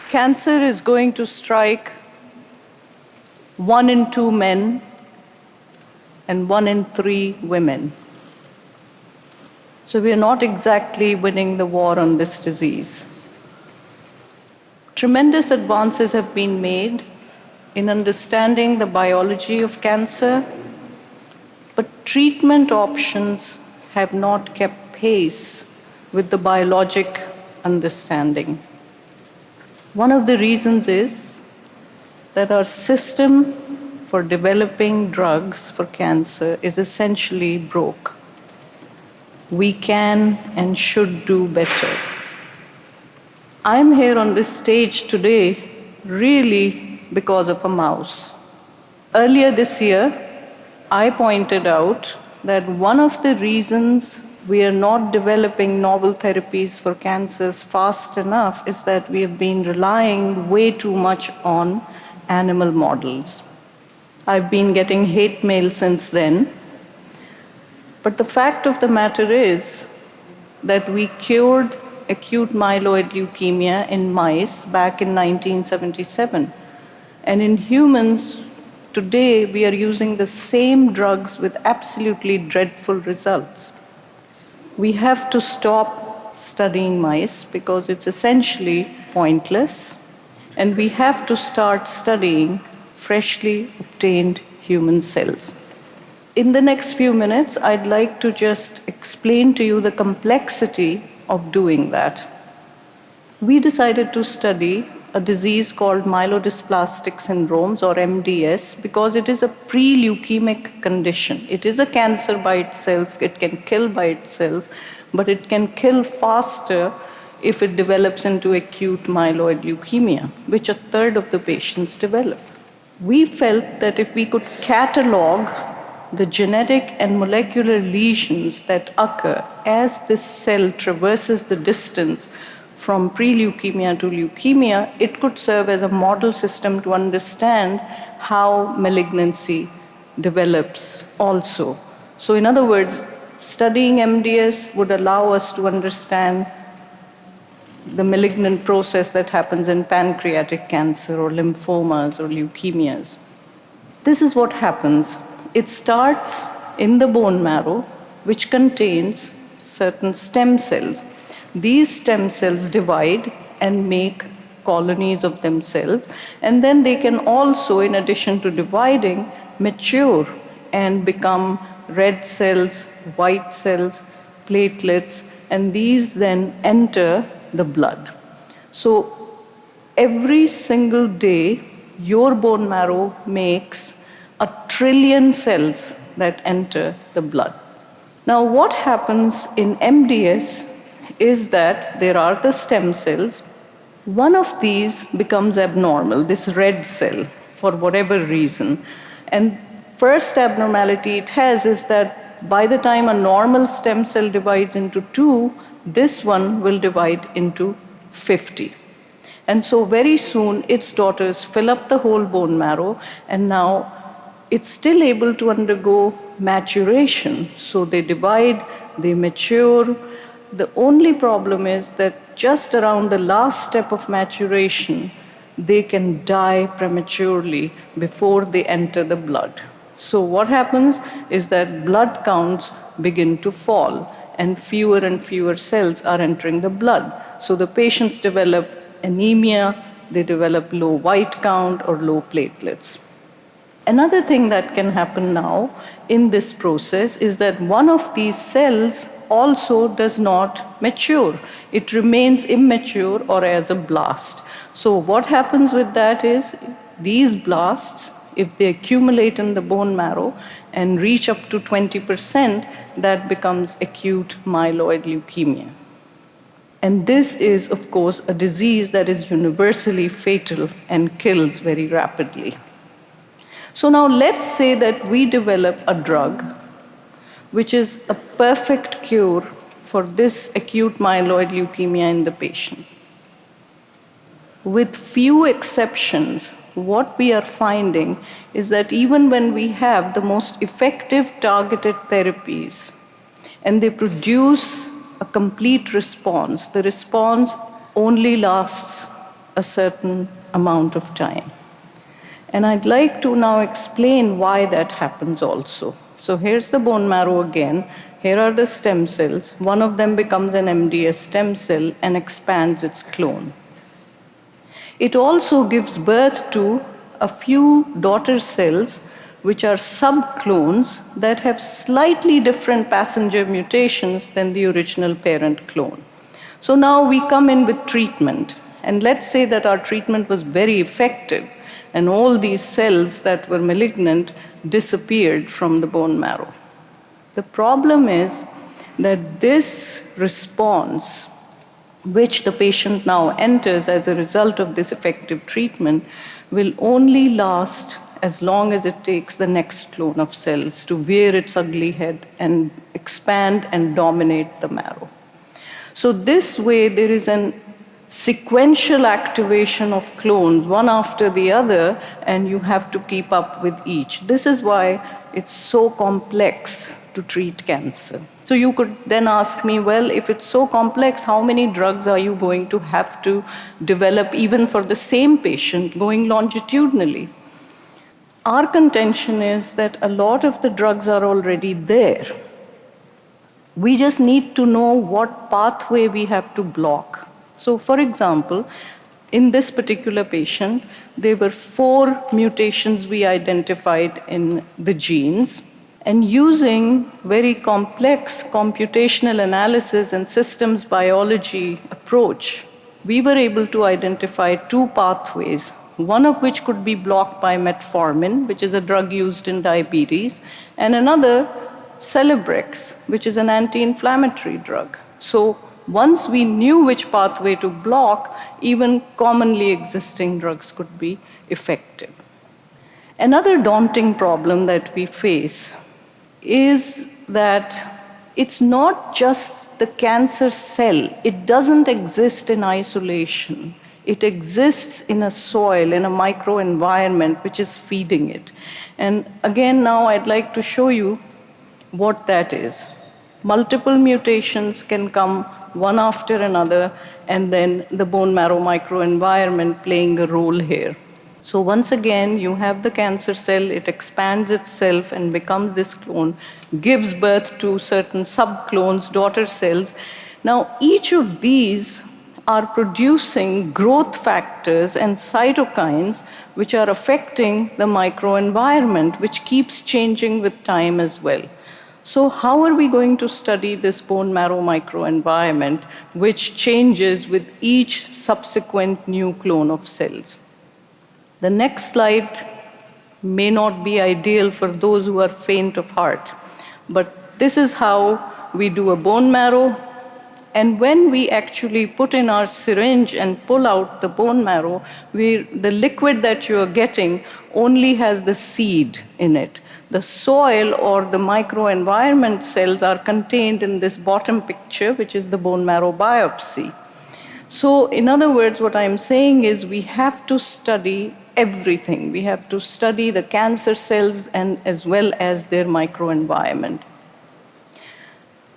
Cancer is going to strike 1 in 2 men and 1 in 3 women. So we are not exactly winning the war on this disease. Tremendous advances have been made in understanding the biology of cancer, but treatment options have not kept pace with the biologic understanding. One of the reasons is that our system for developing drugs for cancer is essentially broke. We can and should do better. I'm here on this stage today really because of a mouse. Earlier this year, I pointed out that one of the reasons we are not developing novel therapies for cancers fast enough is that we have been relying way too much on animal models. I've been getting hate mail since then. But the fact of the matter is that we cured acute myeloid leukemia in mice back in 1977. And in humans, today we are using the same drugs with absolutely dreadful results. We have to stop studying mice because it's essentially pointless, and we have to start studying freshly obtained human cells. In the next few minutes, I'd like to just explain to you the complexity of doing that. We decided to study a disease called myelodysplastic syndromes, or MDS, because it is a pre-leukemic condition. It is a cancer by itself, it can kill by itself, but it can kill faster if it develops into acute myeloid leukemia, which a third of the patients develop. We felt that if we could catalog the genetic and molecular lesions that occur as this cell traverses the distance from pre-leukemia to leukemia, it could serve as a model system to understand how malignancy develops also. So in other words, studying MDS would allow us to understand the malignant process that happens in pancreatic cancer or lymphomas or leukemias. This is what happens. It starts in the bone marrow, which contains certain stem cells. These stem cells divide and make colonies of themselves, and then they can also, in addition to dividing, mature and become red cells, white cells, platelets, and these then enter the blood. So every single day, your bone marrow makes 1 trillion cells that enter the blood. Now, what happens in MDS is that there are the stem cells. One of these becomes abnormal, this red cell, for whatever reason. And first abnormality it has is that by the time a normal stem cell divides into 2, this one will divide into 50. And so very soon its daughters fill up the whole bone marrow, and now it's still able to undergo maturation. So they divide, they mature. The only problem is that just around the last step of maturation, they can die prematurely before they enter the blood. So what happens is that blood counts begin to fall, and fewer cells are entering the blood. So the patients develop anemia, they develop low white count or low platelets. Another thing that can happen now in this process is that one of these cells also does not mature. It remains immature or as a blast. So what happens with that is these blasts, if they accumulate in the bone marrow and reach up to 20%, that becomes acute myeloid leukemia. And this is, of course, a disease that is universally fatal and kills very rapidly. So now let's say that we develop a drug which is a perfect cure for this acute myeloid leukemia in the patient. With few exceptions, what we are finding is that even when we have the most effective targeted therapies and they produce a complete response, the response only lasts a certain amount of time. And I'd like to now explain why that happens also. So here's the bone marrow again. Here are the stem cells. One of them becomes an MDS stem cell and expands its clone. It also gives birth to a few daughter cells, which are subclones that have slightly different passenger mutations than the original parent clone. So now we come in with treatment. And let's say that our treatment was very effective, and all these cells that were malignant disappeared from the bone marrow. The problem is that this response, which the patient now enters as a result of this effective treatment, will only last as long as it takes the next clone of cells to rear its ugly head and expand and dominate the marrow. So this way, there is an sequential activation of clones, one after the other, and you have to keep up with each. This is why it's so complex to treat cancer. So you could then ask me, well, if it's so complex, how many drugs are you going to have to develop even for the same patient going longitudinally? Our contention is that a lot of the drugs are already there. We just need to know what pathway we have to block. So for example, in this particular patient, there were 4 mutations we identified in the genes. And using very complex computational analysis and systems biology approach, we were able to identify 2 pathways, one of which could be blocked by metformin, which is a drug used in diabetes, and another, Celebrex, which is an anti-inflammatory drug. So once we knew which pathway to block, even commonly existing drugs could be effective. Another daunting problem that we face is that it's not just the cancer cell. It doesn't exist in isolation. It exists in a soil, in a microenvironment which is feeding it. And again, now I'd like to show you what that is. Multiple mutations can come one after another, and then the bone marrow microenvironment playing a role here. So once again, you have the cancer cell, it expands itself and becomes this clone, gives birth to certain subclones, daughter cells. Now, each of these are producing growth factors and cytokines which are affecting the microenvironment, which keeps changing with time as well. So how are we going to study this bone marrow microenvironment, which changes with each subsequent new clone of cells? The next slide may not be ideal for those who are faint of heart, but this is how we do a bone marrow. And when we actually put in our syringe and pull out the bone marrow, the liquid that you are getting only has the seed in it. The soil or the microenvironment cells are contained in this bottom picture, which is the bone marrow biopsy. So in other words, what I'm saying is we have to study everything. We have to study the cancer cells and as well as their microenvironment.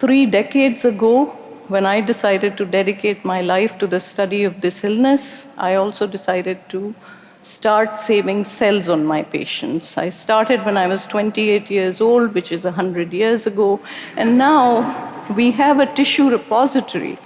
3 decades ago, when I decided to dedicate my life to the study of this illness, I also decided to start saving cells on my patients. I started when I was 28 years old, which is 100 years ago, and now we have a tissue repository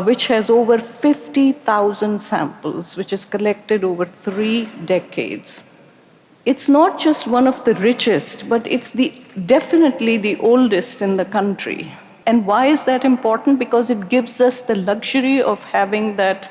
which has over 50,000 samples, which is collected over 3 decades. It's not just one of the richest, but it's definitely the oldest in the country. And why is that important? Because it gives us the luxury of having that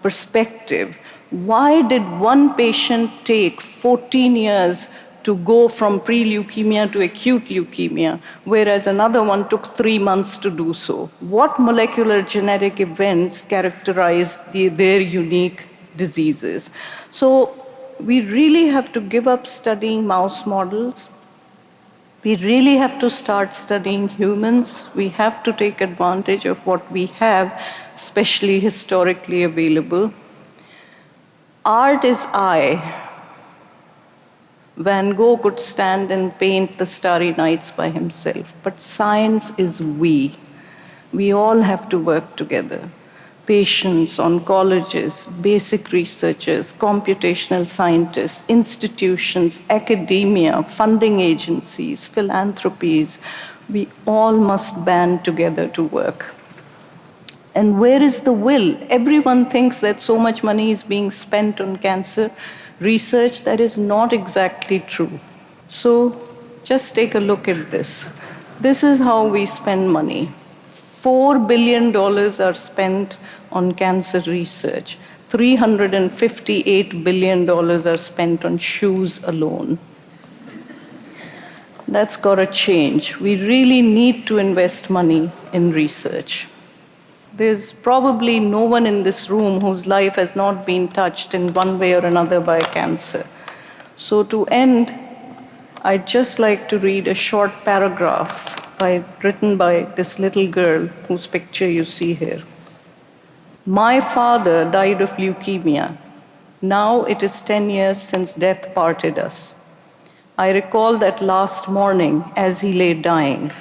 perspective. Why did one patient take 14 years to go from pre-leukemia to acute leukemia, whereas another one took 3 months to do so? What molecular genetic events characterize their unique diseases? So we really have to give up studying mouse models. We really have to start studying humans. We have to take advantage of what we have, especially historically available. Art is I. Van Gogh could stand and paint the starry nights by himself, but science is we. We all have to work together. patients, oncologists, basic researchers, computational scientists, institutions, academia, funding agencies, philanthropies, we all must band together to work. And where is the will? Everyone thinks that so much money is being spent on cancer research. That is not exactly true. So just take a look at this. This is how we spend money. $4 billion are spent on cancer research. $358 billion are spent on shoes alone. That's got to change. We really need to invest money in research. There's probably no one in this room whose life has not been touched in one way or another by cancer. So to end, I'd just like to read a short paragraph written by this little girl whose picture you see here. My father died of leukemia. Now it is 10 years since death parted us. I recall that last morning as he lay dying.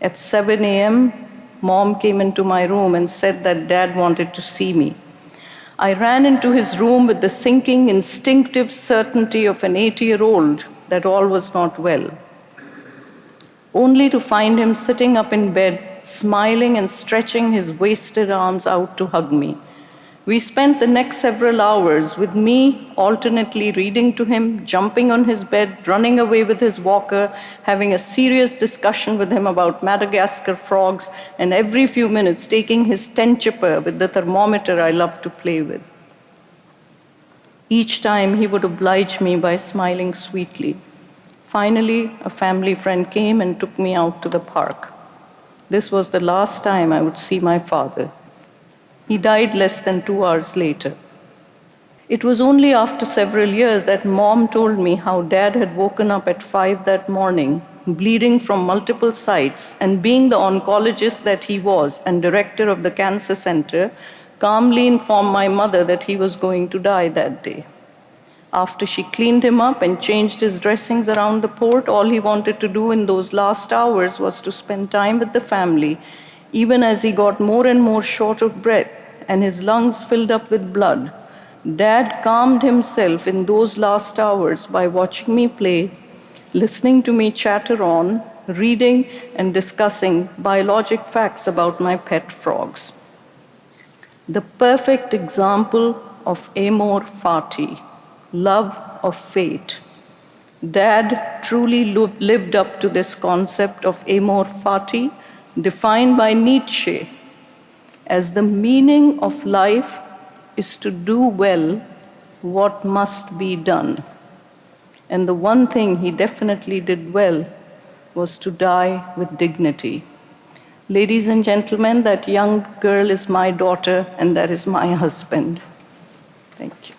At 7 a.m., Mom came into my room and said that Dad wanted to see me. I ran into his room with the sinking, instinctive certainty of an 8-year-old that all was not well, only to find him sitting up in bed, smiling and stretching his wasted arms out to hug me. We spent the next several hours with me alternately reading to him, jumping on his bed, running away with his walker, having a serious discussion with him about Madagascar frogs, and every few minutes taking his tenchipper with the thermometer I loved to play with. Each time he would oblige me by smiling sweetly. Finally, a family friend came and took me out to the park. This was the last time I would see my father. He died less than 2 hours later. It was only after several years that Mom told me how Dad had woken up at 5 that morning, bleeding from multiple sites, and being the oncologist that he was and director of the cancer center, calmly informed my mother that he was going to die that day. After she cleaned him up and changed his dressings around the port, all he wanted to do in those last hours was to spend time with the family, even as he got more and more short of breath and his lungs filled up with blood. Dad calmed himself in those last hours by watching me play, listening to me chatter on, reading and discussing biologic facts about my pet frogs. The perfect example of amor fati, love of fate. Dad truly lived up to this concept of amor fati, defined by Nietzsche as the meaning of life is to do well what must be done. And the one thing he definitely did well was to die with dignity. Ladies and gentlemen, that young girl is my daughter, and that is my husband. Thank you.